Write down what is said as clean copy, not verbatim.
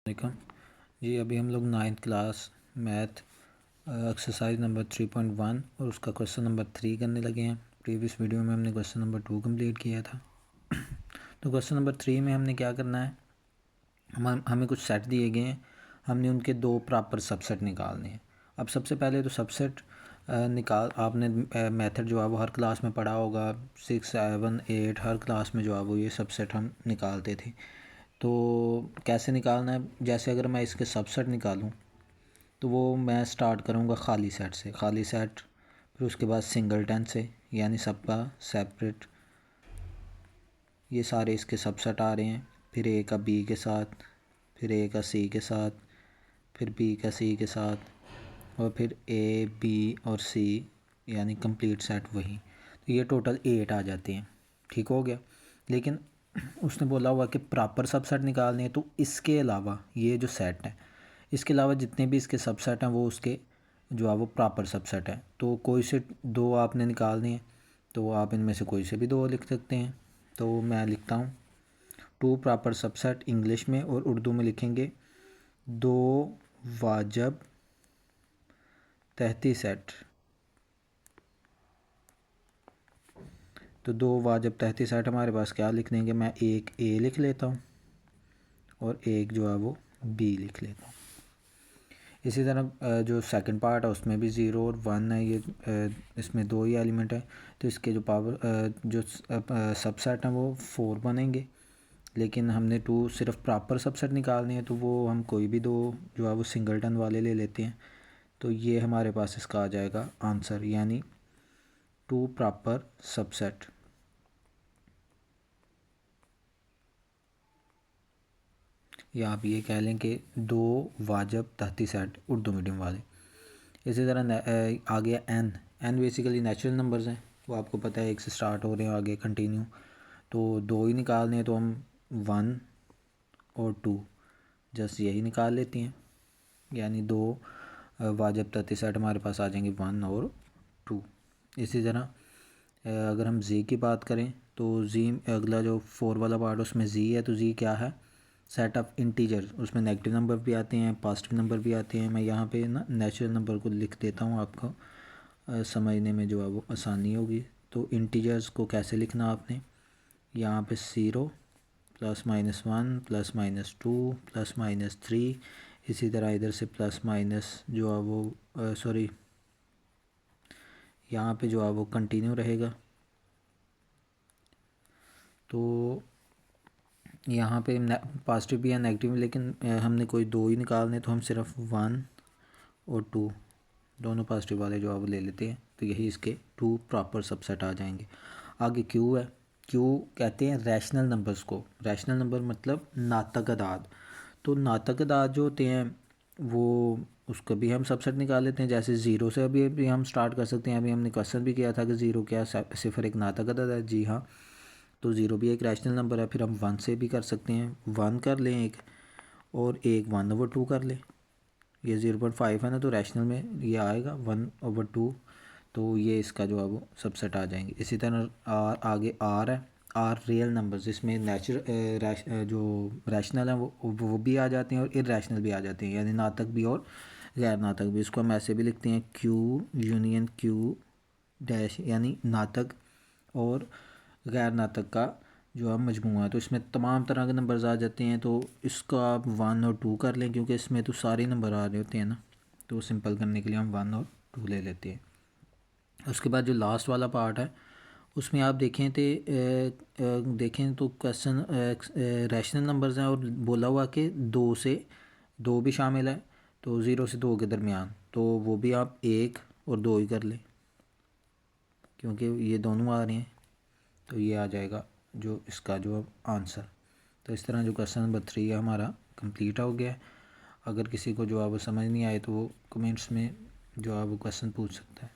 वालेकुम जी। अभी हम लोग 9th class math exercise number 3.1 और उसका क्वेश्चन नंबर 3 करने लगे हैं। प्रीवियस वीडियो में हमने क्वेश्चन नंबर 2 कंप्लीट किया था। तो क्वेश्चन नंबर 3 में हमने क्या करना है, हमें कुछ सेट दिए गए हैं, हमने उनके दो प्रॉपर सबसेट निकालने हैं। अब सबसे पहले तो सबसेट आपने मेथड जो है वो हर क्लास में पढ़ा होगा। 6, 7, 8 हर क्लास में जो है वो ये सबसेट हम निकालते थे। तो कैसे निकालना है, जैसे अगर मैं इसके सबसेट निकालूं तो वो मैं स्टार्ट करूंगा खाली सेट से, खाली सेट, फिर उसके बाद सिंगलटन से, यानी सबका सेपरेट। ये सारे इसके सबसेट आ रहे हैं। फिर ए का बी के साथ, फिर ए का सी के साथ, फिर बी का सी के साथ, और फिर ए बी और सी, यानी कंप्लीट सेट वही। तो ये टोटल 8 आ जाते हैं। ठीक हो गया। लेकिन उसने बोला हुआ कि प्रॉपर सबसेट निकालने हैं, तो इसके अलावा ये जो सेट है, इसके अलावा जितने भी इसके सबसेट हैं वो उसके जो है वो प्रॉपर सबसेट है। तो कोई से दो आपने निकालने हैं, तो आप इनमें से कोई से भी दो लिख सकते हैं। तो मैं लिखता हूँ 2 प्रॉपर सबसेट इंग्लिश में, और उर्दू में लिखेंगे 2 वाजब तहती सेट। तो 2 वाजब तहती सेट हमारे पास क्या लिख देंगे, मैं एक ए लिख लेता हूँ और एक जो है वो बी लिख लेता हूँ। इसी तरह जो सेकंड पार्ट है उसमें भी 0 और 1 है, ये इसमें दो ही एलिमेंट है। तो इसके जो जो सबसेट हैं वो 4 बनेंगे। लेकिन हमने 2 सिर्फ प्रॉपर सबसेट निकालने हैं, तो वो हम कोई भी दो जो है वो सिंगलटन वाले ले लेते हैं। तो ये हमारे पास इसका आ जाएगा आंसर, यानी 2 प्रॉपर सबसेट। या आप ये कह लें कि 2 वाजब तहती सेट उर्दू मीडियम वाले। इसी तरह आगे एन बेसिकली नेचुरल नंबर्स हैं, वो आपको पता है 1 से स्टार्ट हो रहे हैं आगे कंटिन्यू। तो दो ही निकालने हैं, तो हम 1 और 2 जस्ट यही निकाल लेते हैं, यानी 2 वाजब तहती सेट हमारे पास आ जाएंगे 1 और 2। इसी तरह अगर हम जी की बात करें, तो जी अगला जो 4 वाला पार्ट उसमें जी है। तो जी क्या है, सेट ऑफ इंटीजर। उसमें नेगेटिव नंबर भी आते हैं, पॉजिटिव नंबर भी आते हैं। मैं यहाँ पे ना नेचुरल नंबर को लिख देता हूँ, आपको समझने में जो है वो आसानी होगी। तो इंटीजर्स को कैसे लिखना आपने, यहाँ पे 0 +-1 +-2 +-3। इसी तरह इधर से प्लस माइनस जो है वो सॉरी यहाँ पे जो है वो कंटिन्यू रहेगा। तो यहाँ पे पॉजिटिव भी है नेगेटिव, लेकिन हमने कोई दो ही निकालने, तो हम सिर्फ 1 और 2 दोनों पॉजिटिव वाले जो है वो ले लेते हैं। तो यही इसके 2 प्रॉपर सबसेट आ जाएंगे। आगे क्यू है। क्यू कहते हैं रैशनल नंबर्स को। रैशनल नंबर मतलब नातक अदाद। तो नातक अदाद जो होते हैं वो उसका भी हम सबसेट निकाल लेते हैं। जैसे 0 से अभी हम स्टार्ट कर सकते हैं। अभी हमने क्वेश्चन भी किया था कि 0 क्या सिफर एक नातक अदाद है। जी हाँ, तो 0 भी एक रैशनल नंबर है। फिर हम 1 से भी कर सकते हैं, 1 कर लें एक, और एक 1/2 कर लें। ये 0.5 है ना, तो रैशनल में ये आएगा 1/2। तो ये इसका जो है वो सबसेट आ जाएंगे। इसी तरह आगे आर है। आर रियल नंबर्स, इसमें जो रैशनल है वो भी आ जाते हैं और इरेशनल भी आ जाते हैं, यानी नातक भी और गैर नातक भी। इसको हम ऐसे भी लिखते हैं क्यू यूनियन क्यू डैश, यानी नातक और गैर नातक का जो है मजमूआ है। तो इसमें तमाम तरह के नंबर्स आ जाते हैं। तो इसको आप 1 और 2 कर लें, क्योंकि इसमें तो सारे नंबर आ रहे होते हैं ना। तो सिंपल करने के लिए हम 1 और 2 ले लेते हैं। उसके बाद जो लास्ट वाला पार्ट है उसमें आप देखें तो क्वेश्चन रैशनल नंबर्स हैं, और बोला हुआ कि 2 से 2 भी शामिल है। तो 0 से 2 के दरमियान, तो वो भी आप 1 और 2 ही कर लें, क्योंकि ये दोनों आ रहे हैं। तो ये आ जाएगा जो इसका जो आंसर। तो इस तरह जो क्वेश्चन नंबर 3 है हमारा कंप्लीट हो गया है। अगर किसी को जो है वो समझ नहीं आए, तो वो कमेंट्स में जो है वो क्वेश्चन पूछ सकता है।